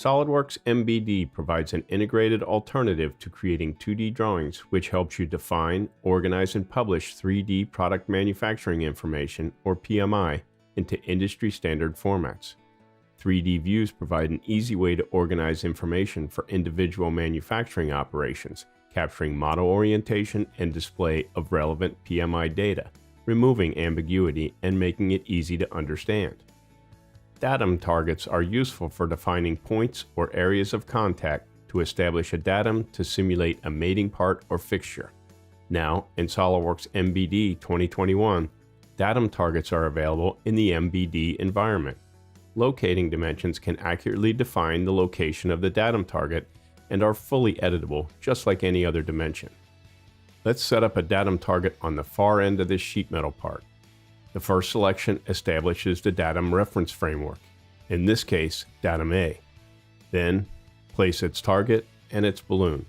SOLIDWORKS MBD provides an integrated alternative to creating 2D drawings, which helps you define, organize, and publish 3D product manufacturing information, or PMI, into industry-standard formats. 3D views provide an easy way to organize information for individual manufacturing operations, capturing model orientation and display of relevant PMI data, removing ambiguity and making it easy to understand. Datum targets are useful for defining points or areas of contact to establish a datum to simulate a mating part or fixture. Now, in SOLIDWORKS MBD 2021, datum targets are available in the MBD environment. Locating dimensions can accurately define the location of the datum target and are fully editable, just like any other dimension. Let's set up a datum target on the far end of this sheet metal part. The first selection establishes the datum reference framework, in this case, datum A. Then, place its target and its balloon.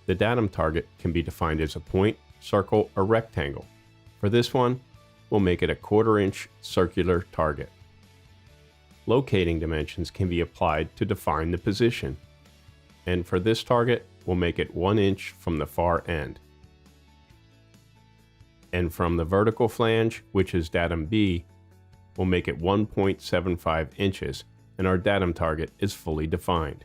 The datum target can be defined as a point, circle, or rectangle. For this one, we'll make it a 1/4 inch circular target. Locating dimensions can be applied to define the position. And for this target, we'll make it 1 inch from the far end. And from the vertical flange, which is datum B, we'll make it 1.75 inches, and our datum target is fully defined.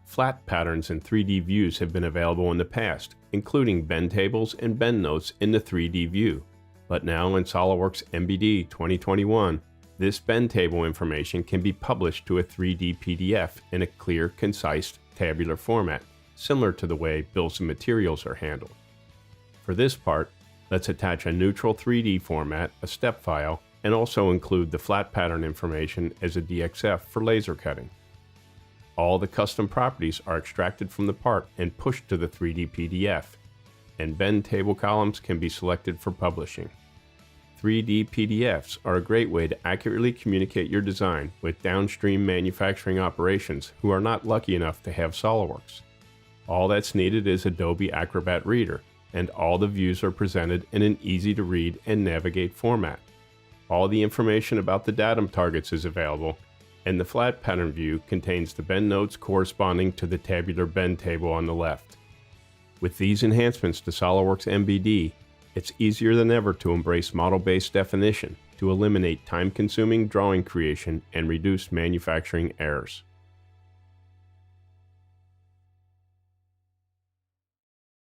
Flat patterns in 3D views have been available in the past, including bend tables and bend notes in the 3D view. But now in SOLIDWORKS MBD 2021, this bend table information can be published to a 3D PDF in a clear, concise, tabular format, similar to the way bills of materials are handled. For this part, let's attach a neutral 3D format, a step file, and also include the flat pattern information as a DXF for laser cutting. All the custom properties are extracted from the part and pushed to the 3D PDF, and bend table columns can be selected for publishing. 3D PDFs are a great way to accurately communicate your design with downstream manufacturing operations who are not lucky enough to have SOLIDWORKS. All that's needed is Adobe Acrobat Reader, and all the views are presented in an easy-to-read and navigate format. All the information about the datum targets is available, and the flat pattern view contains the bend notes corresponding to the tabular bend table on the left. With these enhancements to SOLIDWORKS MBD, it's easier than ever to embrace model-based definition to eliminate time-consuming drawing creation and reduce manufacturing errors.